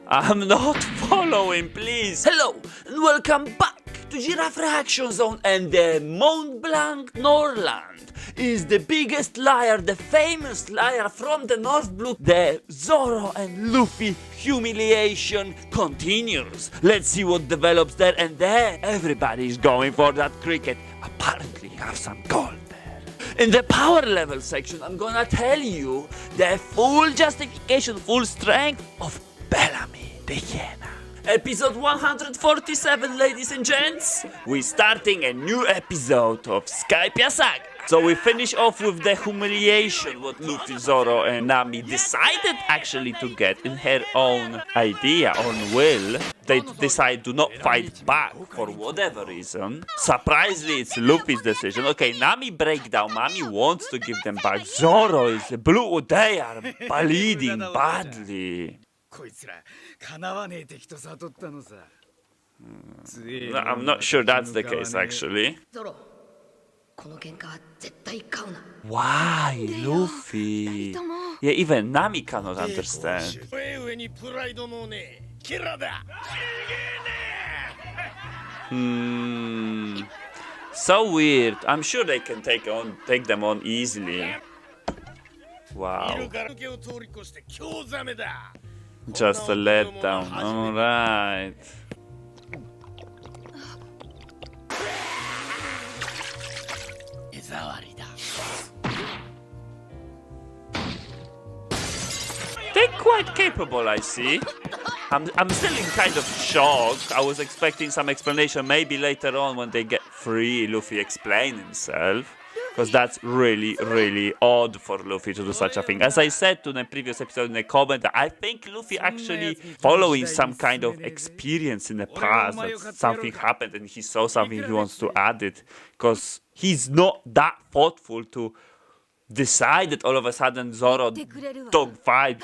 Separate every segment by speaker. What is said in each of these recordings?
Speaker 1: I'm not following, please. Hello, and welcome back to Giraffe Reaction Zone. And the Mont Blanc Norland is the biggest liar, the famous liar from the North Blue. The Zoro and Luffy humiliation continues. Let's see what develops there. And there, everybody is going for that cricket. Apparently, have some gold. In the power level section, I'm gonna tell you the full justification, full strength of Bellamy, the hyena. Episode 147, ladies and gents. We're starting a new episode of Skypiea Saga. So we finish off with the humiliation what Luffy, Zoro and Nami decided actually to get in her own idea, own will. They decide to not fight back for whatever reason. Surprisingly, it's Luffy's decision. Okay, Nami breakdown. Nami wants to give them back. Zoro is blue. They are bleeding badly. No, I'm not sure that's the case actually. Why, Luffy? Yeah, even Nami cannot understand. So weird. I'm sure they can take them on easily. Wow. Just a letdown. Alright. They're quite capable, I see. I'm still in kind of shock. I was expecting some explanation, maybe later on when they get free, Luffy explain himself. Because that's really, really odd for Luffy to do such a thing. As I said to the previous episode in the comment, I think Luffy actually following some kind of experience in the past, that something happened and he saw something, he wants to add it. Because he's not that thoughtful to decide that all of a sudden Zoro don't fight.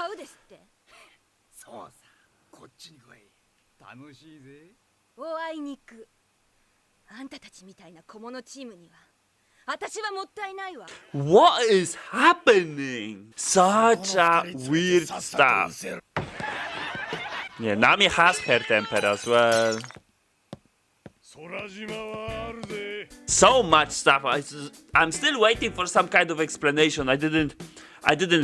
Speaker 1: What is happening? Such a weird stuff. Yeah, Nami has her temper as well. So much stuff. I'm still waiting for some kind of explanation. I didn't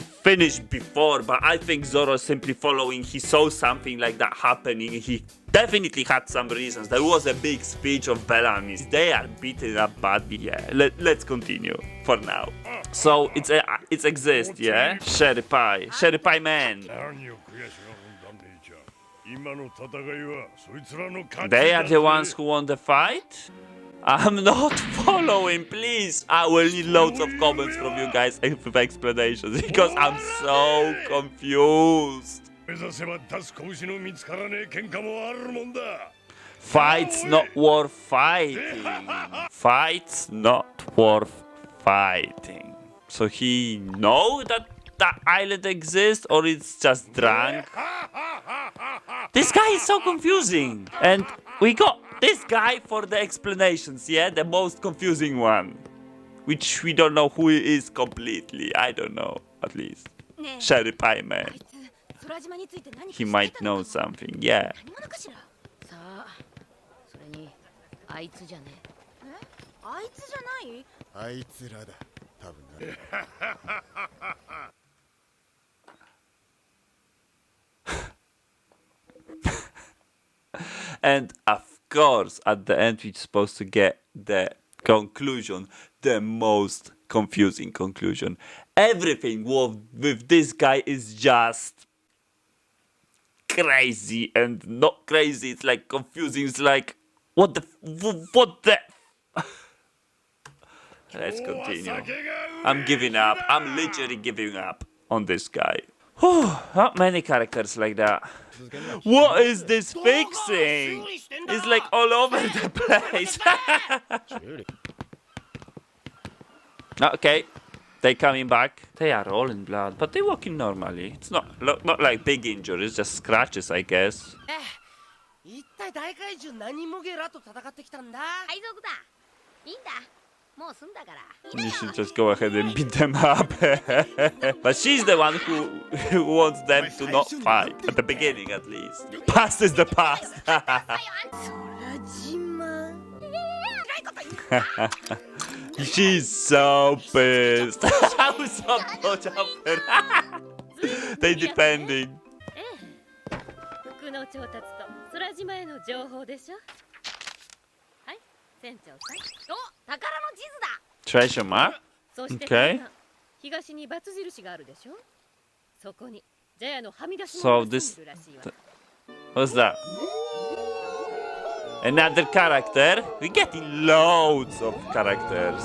Speaker 1: finish before, but I think Zoro is simply following. He saw something like that happening. He definitely had some reasons. There was a big speech of Bellamy's. They are beaten up badly. Yeah, let's continue for now. So it exists, yeah? Sherry Pie man. They are the ones who won the fight? I'm not following, please. I will need loads of comments from you guys with explanations because I'm so confused. Fights not worth fighting. Fights not worth fighting. So he know that island exists or it's just drunk? This guy is so confusing. And we got this guy for the explanations, yeah? The most confusing one. Which we don't know who he is completely. I don't know, at least. Sherry Pie man. He might know something, yeah. And of course, at the end, we're supposed to get the conclusion, the most confusing conclusion. Everything with this guy is just crazy and not crazy. It's like confusing. It's like, what the? Let's continue. I'm giving up. I'm literally giving up on this guy. Not many characters like that. What is this fixing? It's like all over the place. Okay, they coming back. They are all in blood, but they walking normally. It's not like big injuries, just scratches, I guess. You should just go ahead and beat them up. But she's the one who wants them to not fight. At the beginning, at least. Past is the past. She's so pissed. They defending. Treasure map? Okay. So this... What's that? Another character? We're getting loads of characters.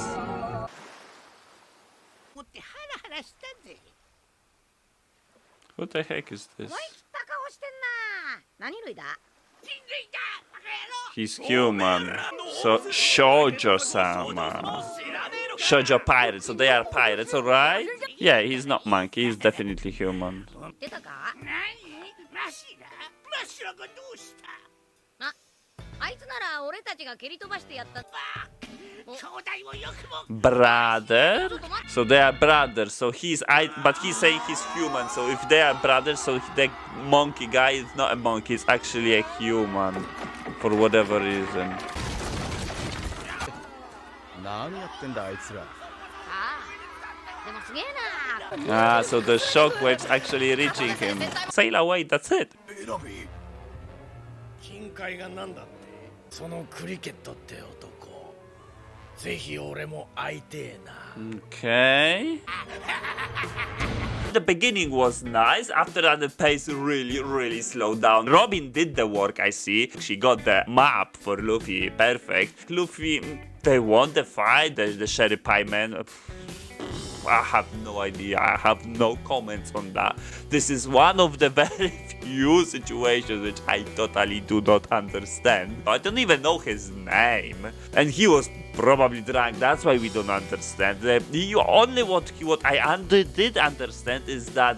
Speaker 1: What the heck is this? He's human. So, Shoujo-sama. Shoujo pirates, so they are pirates, alright? Yeah, he's not monkey, he's definitely human. Brother? So they are brothers, so but he's saying he's human, so if they are brothers, so the monkey guy is not a monkey, it's actually a human. For whatever reason. Ah, so the shockwave's actually reaching him. Sail away, that's it. Okay. The beginning was nice, after that the pace really slowed down. Robin did the work, I see. She got the map for Luffy, perfect. Luffy, they won the fight, the Sherry Pie Man. I have no idea, I have no comments on that. This is one of the very few situations which I totally do not understand. I don't even know his name. And he was probably drunk, that's why we don't understand. Only what I did understand is that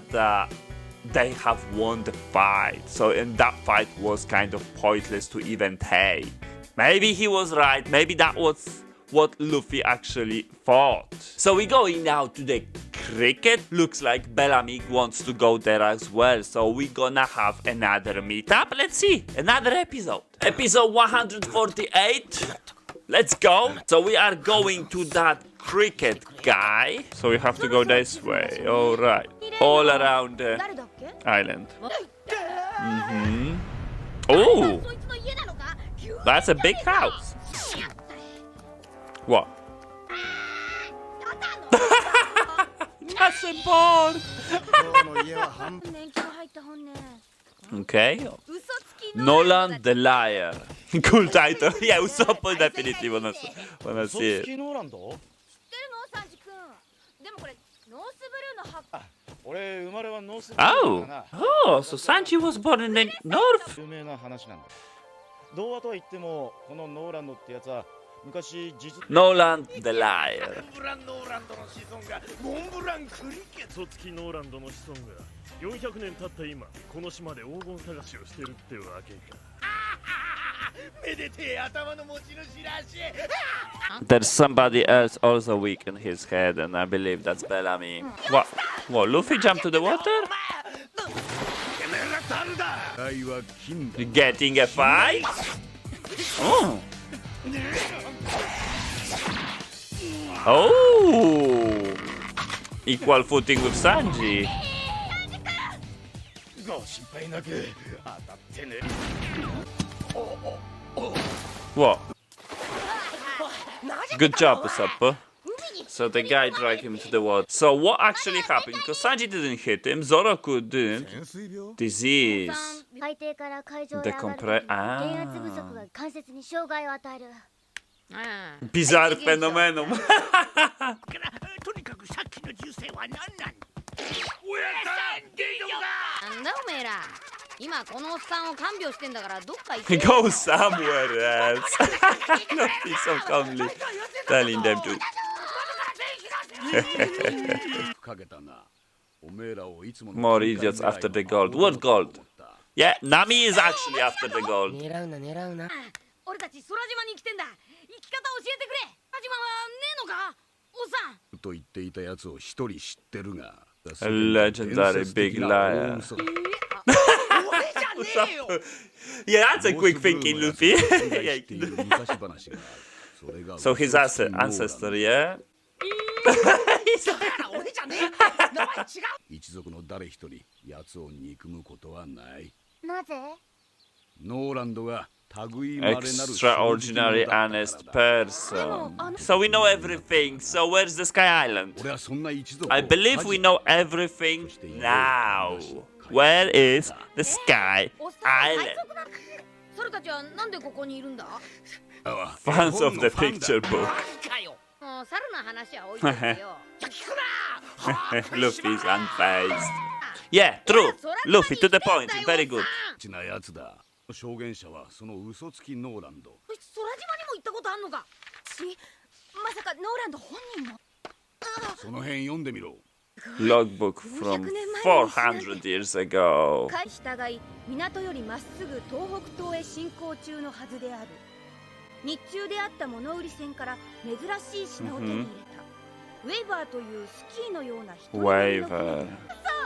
Speaker 1: they have won the fight. So and that fight was kind of pointless to even take. Maybe he was right, maybe that was what Luffy actually thought. So we're going now to the cricket. Looks like Bellamy wants to go there as well. So we're gonna have another meetup. Let's see, another episode. Episode 148. Let's go. So we are going to that cricket guy. So we have to go this way. All right. All around the island. Oh, that's a big house. What? That's a board. Okay. Nolan the Liar. Cool title. Yeah, Usopp definitely wanna see it. Oh, so Sanji was born in the north. Nolan the Liar. There's somebody else also weak in his head, and I believe that's Bellamy. What? What? Luffy jumped to the water? You getting a fight? Oh. Oh! Equal footing with Sanji. What? Good job, Usopp. So the guy dragged him to the water. So what actually happened? Because Sanji didn't hit him, Zoro didn't. Disease. Bizarre phenomenon. Go somewhere else. He's so calmly telling them to. More idiots after the gold. What gold? Yeah, Nami is actually after the gold.
Speaker 2: き方教えてくれ。田島はねえのか、おっさん。
Speaker 3: と言っていたやつを一人知ってるが。
Speaker 1: A legendary big liar.
Speaker 2: 俺じゃねえよ。
Speaker 1: Yeah, that's a quick thinking, Luffy. Yeah. So his ancestor, yeah?
Speaker 2: 俺じゃねえって名前違う。
Speaker 3: 一族の誰一人奴を憎むことはない。
Speaker 2: なぜ？
Speaker 3: ノーランドが類まれなる
Speaker 1: Extraordinary honest person. So we know everything. So where's the Sky Island?
Speaker 3: 俺はそんな一族を
Speaker 1: I believe we know everything now. Where is the Sky
Speaker 2: おっさんは海
Speaker 1: Island?
Speaker 2: 賊な。猿たちはなんでここにいるんだ？
Speaker 1: Fans of the picture book.
Speaker 2: かよ。もう猿の話は置いといてよ。じゃ聞くな。
Speaker 1: Luffy's unfazed. Yeah, true. Luffy, to the point. Very good.
Speaker 3: ちなやつだ。証言者はその嘘つきノーランド。
Speaker 2: 空島にも行ったことあんのか。まさかノーランド本人も。
Speaker 3: その辺読んでみろ。
Speaker 1: Logbook from 400 years ago.
Speaker 2: 従い港よりまっすぐ東北東へ進行中のはずである。日中であった物売り船から珍しい品を手に入れた。ウェイバーというスキーのような人。
Speaker 1: Waver.
Speaker 2: そう、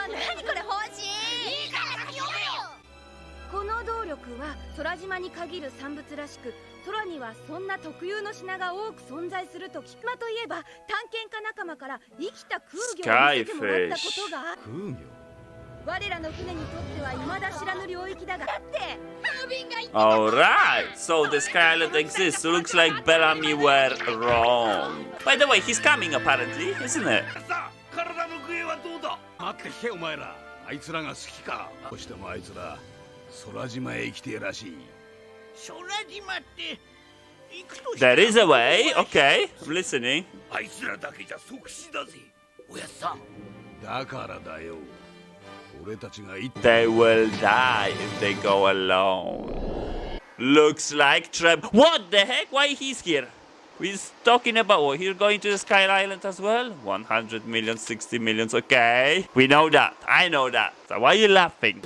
Speaker 2: 何これ欲しい。いいから読めよ。この動力は空島に限る産物らしく、空にはそんな特有の品が多く存在すると聞く。まといえば探検家仲間から生きた空魚を見せてもらったことがある。
Speaker 3: 空魚。
Speaker 2: 我らの船にとっては未だ知らぬ領域だが、だって風便がいた。
Speaker 1: Alright, so the Sky Island exists. Looks like Bellamy were wrong. By the way, he's coming apparently, isn't it?
Speaker 3: さあ、体の具合はどうだ。待ってけお前ら。あいつらが好きか。どうしてもあいつら空島へ来てるらしい。
Speaker 4: 空島って行くと
Speaker 1: There is a way, okay, I'm listening.
Speaker 4: あいつらだけじゃ即死だぜ。おやっさん。
Speaker 3: だからだよ。俺たちが行って
Speaker 1: They will die if they go alone. Looks like Treb. What the heck? Why he's here? He's talking about what? He's going to the Sky Island as well? 100 million, 60 millions, okay. We know that. I know that. So why are you laughing?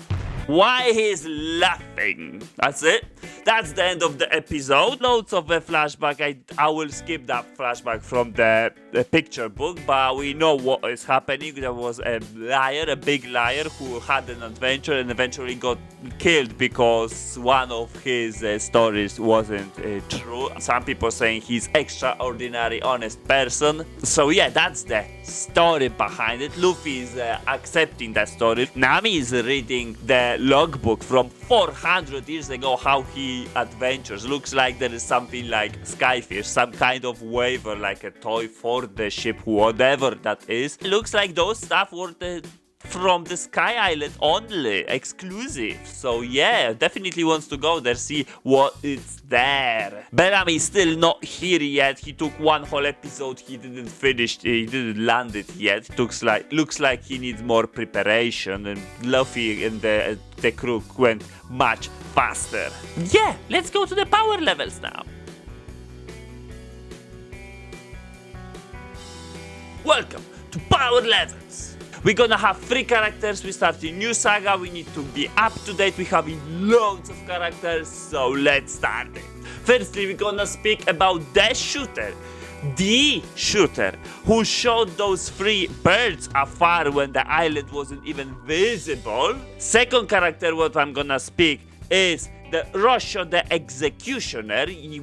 Speaker 1: Why he's laughing? That's it. That's the end of the episode. Loads of a flashback. I will skip that flashback from the picture book, but we know what is happening. There was a liar, a big liar, who had an adventure and eventually got killed because one of his stories wasn't true. Some people saying he's extraordinary honest person. So yeah, that's the story behind it. Luffy is accepting that story. Nami is reading the logbook from 400 years ago, how he adventures. Looks like there is something like Skyfish, some kind of waiver, like a toy for the ship, whatever that is. Looks like those stuff were from the Sky Island only, exclusive. So yeah, definitely wants to go there, see what is there. Bellamy is still not here yet. He took one whole episode, he didn't finish, he didn't land it yet. Looks like he needs more preparation, and Luffy and the crew went much faster. Yeah, let's go to the power levels now. Welcome to power levels. We're gonna have 3 characters. We start a new saga. We need to be up to date. We have loads of characters, so let's start it. Firstly, we're gonna speak about the shooter who showed those 3 birds afar when the island wasn't even visible. Second character, what I'm gonna speak is the Roshio, the executioner. He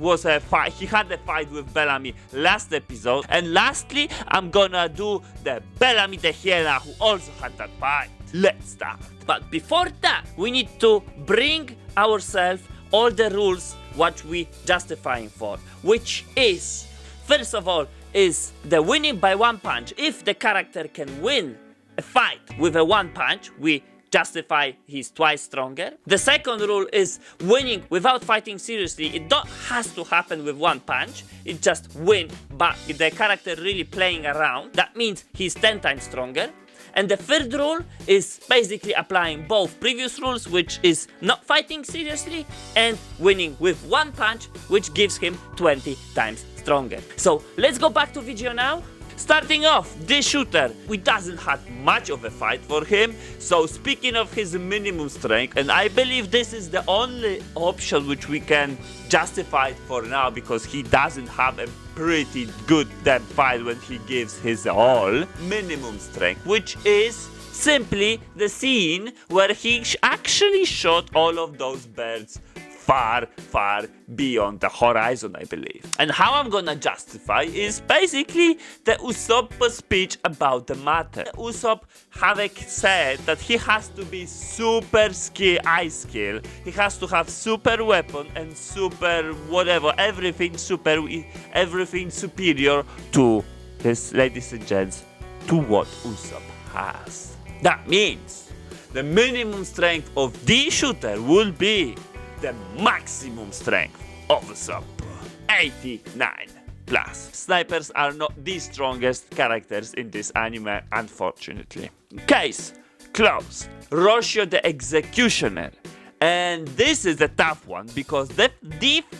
Speaker 1: had a fight with Bellamy last episode. And lastly, I'm gonna do the Bellamy the hyena, who also had that fight. Let's start. But before that, we need to bring ourselves all the rules what we justifying for, which is, first of all, is the winning by 1 punch. If the character can win a fight with a 1 punch, we justify he's twice stronger. The second rule is winning without fighting seriously. It don't has to happen with 1 punch. It just win, but if the character really playing around, that means he's 10 times stronger. And the third rule is basically applying both previous rules, which is not fighting seriously, and winning with 1 punch, which gives him 20 times stronger. So let's go back to video now. Starting off, this shooter, we doesn't have much of a fight for him. So speaking of his minimum strength, and I believe this is the only option which we can justify for now, because he doesn't have a pretty good damn fight when he gives his all. Minimum strength, which is simply the scene where he actually shot all of those birds far, far beyond the horizon, I believe. And how I'm gonna justify is basically the Usopp speech about the matter. Usopp having said that he has to be super eye skill, he has to have super weapon and super whatever, everything superior to this, ladies and gents, to what Usopp has. That means the minimum strength of the shooter will be the maximum strength of Usopp, 89 plus. Snipers are not the strongest characters in this anime, unfortunately. Case closed. Roshio the Executioner. And this is a tough one, because the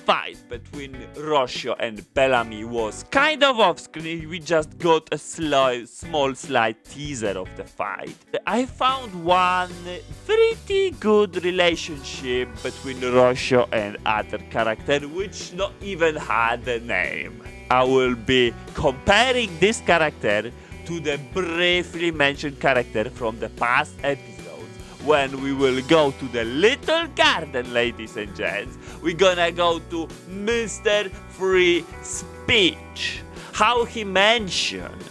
Speaker 1: fight between Roshio and Bellamy was kind of off-screen. We just got a small slide teaser of the fight. I found one pretty good relationship between Roshio and other character, which not even had a name. I will be comparing this character to the briefly mentioned character from the past episode. When we will go to the little garden, ladies and gents, we're gonna go to Mr. Free speech. How he mentioned,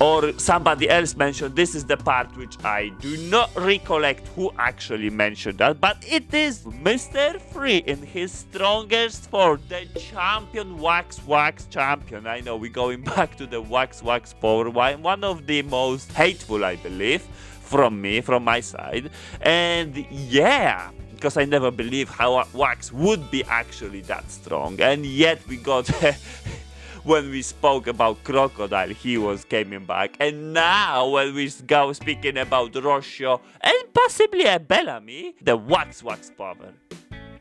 Speaker 1: or somebody else mentioned, this is the part which I do not recollect who actually mentioned that, but it is Mr. Free in his strongest form, the champion, wax champion. I know we're going back to the wax power, one of the most hateful, I believe, from my side. And yeah, because I never believed how Wax would be actually that strong, and yet we got when we spoke about Crocodile, he was coming back, and now when we go speaking about Roshio and possibly a Bellamy, the wax power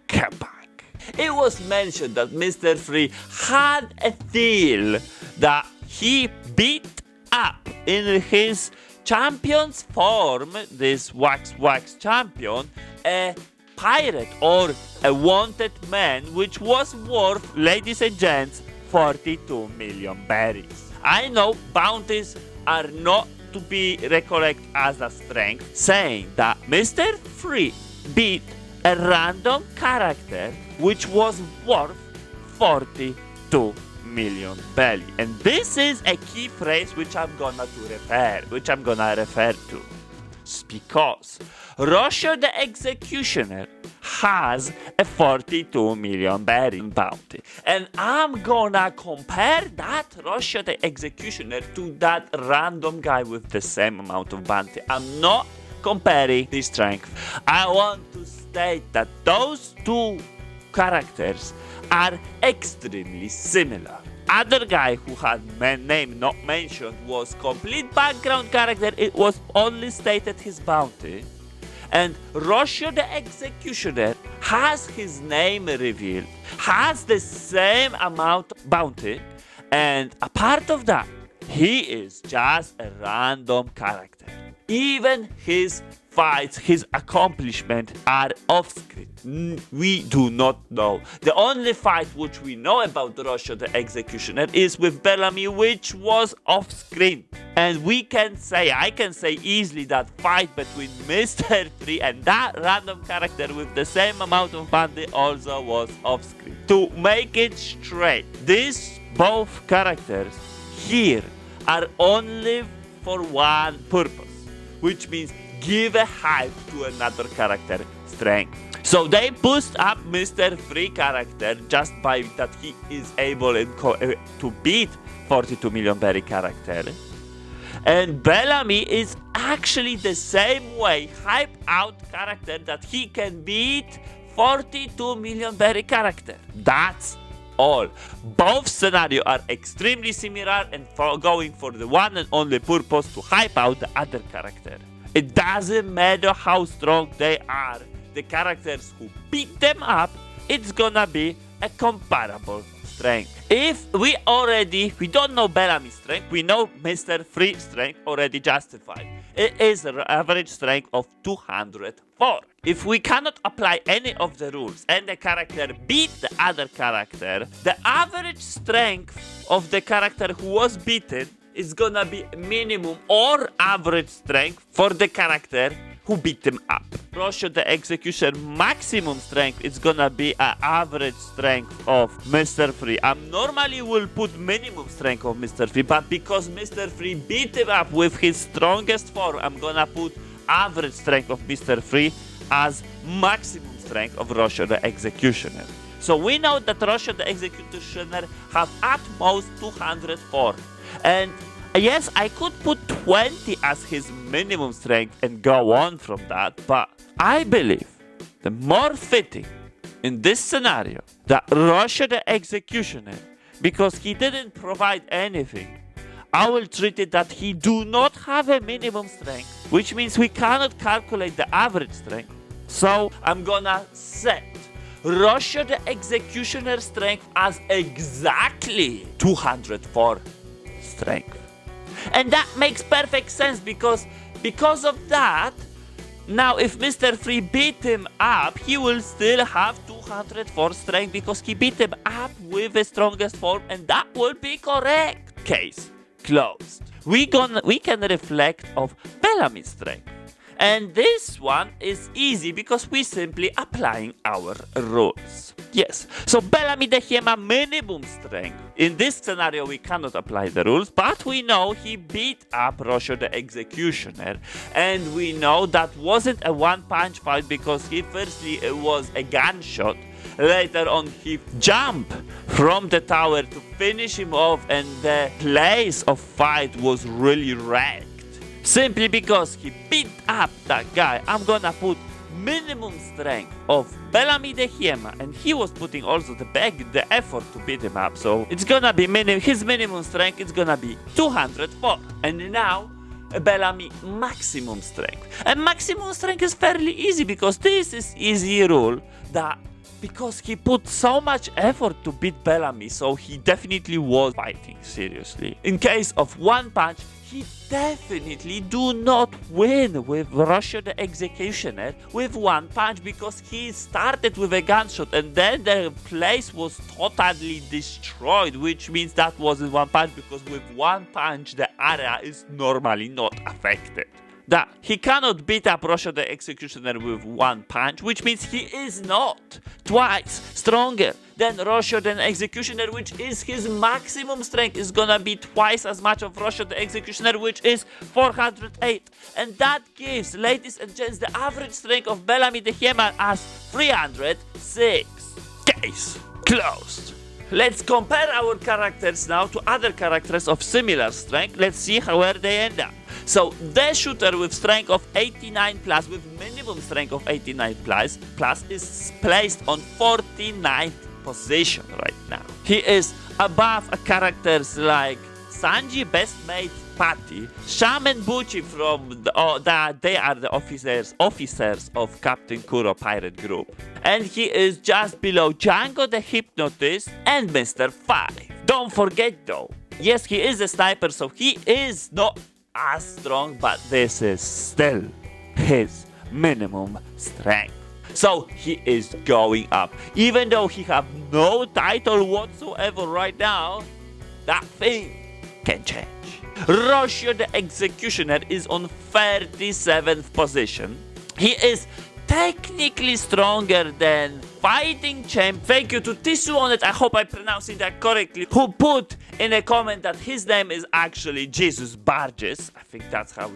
Speaker 1: come back. It was mentioned that Mr. Free had a deal that he beat up in his champion's form, this wax champion, a pirate or a wanted man, which was worth, ladies and gents, 42 million berries. I know bounties are not to be recollected as a strength, saying that Mr. Free beat a random character which was worth 42 million belly. And this is a key phrase which I'm gonna refer to. Because Roshio the Executioner has a 42 million berry bounty. And I'm gonna compare that Roshio the Executioner to that random guy with the same amount of bounty. I'm not comparing the strength. I want to state that those two characters are extremely similar. Other guy who had name not mentioned was complete background character. It was only stated his bounty. And Roshio the Executioner has his name revealed, has the same amount of bounty, and a part of that, he is just a random character. Even his fights, his accomplishments are off-screen. We do not know. The only fight which we know about Roshio the Executioner is with Bellamy, which was off-screen. And I can say easily that fight between Mr. Free and that random character with the same amount of bounty also was off-screen. To make it straight, these both characters here are only for one purpose, which means give a hype to another character strength. So they boost up Mr. Free character just by that he is able to beat 42 million berry character. And Bellamy is actually the same way hype out character that he can beat 42 million berry character. That's all. Both scenarios are extremely similar and going for the one and only purpose to hype out the other character. It doesn't matter how strong they are. The characters who beat them up, it's gonna be a comparable strength. If we don't know Bellamy's strength, we know Mr. Free's strength already justified. It is an average strength of 204. If we cannot apply any of the rules and the character beat the other character, the average strength of the character who was beaten is gonna be minimum or average strength for the character who beat him up. Roshio the Executioner maximum strength is gonna be an average strength of Mr. Free. I normally will put minimum strength of Mr. Free, but because Mr. Free beat him up with his strongest form, I'm gonna put average strength of Mr. Free as maximum strength of Roshio the Executioner. So we know that Roshio the Executioner have at most 204. And yes, I could put 20 as his minimum strength and go on from that, but I believe the more fitting in this scenario that Roshio the Executioner, because he didn't provide anything, I will treat it that he do not have a minimum strength, which means we cannot calculate the average strength. So I'm gonna set Roshio the Executioner strength as exactly 204 strength. And that makes perfect sense because of that, now if Mr. Free beat him up, he will still have 204 strength because he beat him up with the strongest form, and that will be correct. Case closed. We can reflect of Bellamy's strength. And this one is easy because we simply applying our rules. Yes, so Bellamy the Hyena minimum strength. In this scenario, we cannot apply the rules, but we know he beat up Roshio the Executioner. And we know that wasn't a one-punch fight because firstly it was a gunshot. Later on, he jumped from the tower to finish him off, and the place of fight was really wrecked. Simply because he beat up that guy, I'm gonna put minimum strength of Bellamy the Hyena, and he was putting also the effort to beat him up. So it's gonna be his minimum strength is gonna be 204. And now Bellamy maximum strength. And maximum strength is fairly easy because this is easy rule that because he put so much effort to beat Bellamy, so he definitely was fighting seriously. In case of one punch, he definitely do not win with Roshio the Executioner with one punch because he started with a gunshot and then the place was totally destroyed, which means that wasn't one punch because with one punch the area is normally not affected. That he cannot beat up Roshio the Executioner with one punch, which means he is not twice stronger than Roshio the Executioner, which is his maximum strength is gonna be twice as much of Roshio the Executioner, which is 408. And that gives, ladies and gents, the average strength of Bellamy the Hyena as 306. Case closed. Let's compare our characters now to other characters of similar strength. Let's see where they end up. So, the shooter with strength of 89 plus, with minimum strength of 89 plus is placed on 49th position right now. He is above characters like Sanji, Best Mate, Patty, Shaman Buchi from they are the officers of Captain Kuro Pirate Group. And he is just below Django the Hypnotist and Mr. 5. Don't forget though, yes, he is a sniper, so he is not as strong, but this is still his minimum strength. So he is going up. Even though he have no title whatsoever right now, that thing can change. Roshio the Executioner is on 37th position. He is technically stronger than Fighting Champ. Thank you to Tisuonet, I hope I pronounced that correctly, who put in a comment that his name is actually Jesus Barges. I think that's how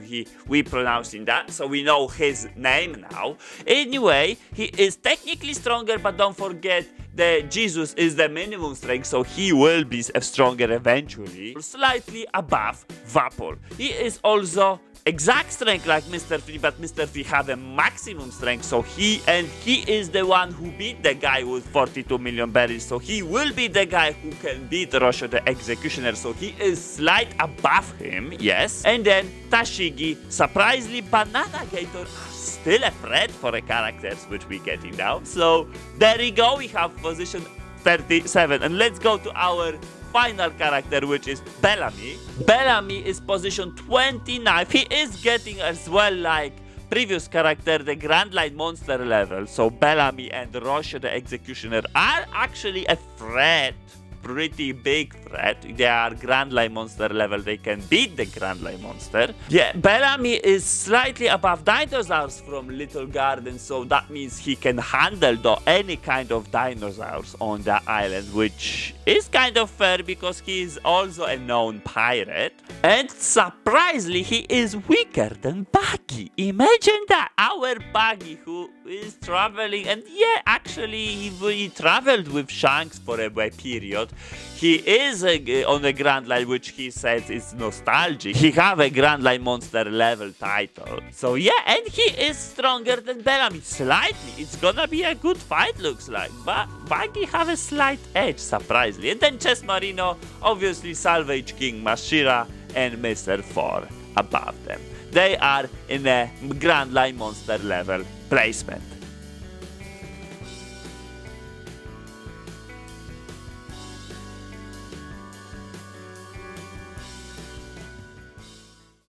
Speaker 1: we pronouncing that, so we know his name now. Anyway, he is technically stronger, but don't forget that Jesus is the minimum strength, so he will be stronger eventually. Slightly above Vapor. He is also exact strength like Mr. Free, but Mr. Free have a maximum strength, so he is the one who beat the guy with 42 million berries, so he will be the guy who can beat Roshio the Executioner, so he is slight above him, yes. And then Tashigi, surprisingly, Banana Gator are still a threat for the characters which we getting now. So there we go, we have position 37. And let's go to our final character, which is Bellamy. Bellamy is position 29. He is getting as well, like previous character, the Grand Line Monster level. So Bellamy and Roshio the Executioner are actually a threat. Pretty big threat. They are Grand Line Monster level. They can beat the Grand Line Monster. Yeah, Bellamy is slightly above dinosaurs from Little Garden, so that means he can handle any kind of dinosaurs on the island, which is kind of fair because he is also a known pirate. And surprisingly, he is weaker than Buggy. Imagine that. Our Buggy, who is traveling, and yeah, actually, he traveled with Shanks for a period. He is on the Grand Line, which he says is nostalgic. He have a Grand Line Monster level title. So yeah, and he is stronger than Bellamy. Slightly. It's gonna be a good fight, looks like. But Buggy have a slight edge, surprisingly. And then Chess Marino, obviously Salvage King Mashira, and Mr. 4 above them. They are in a Grand Line Monster level placement.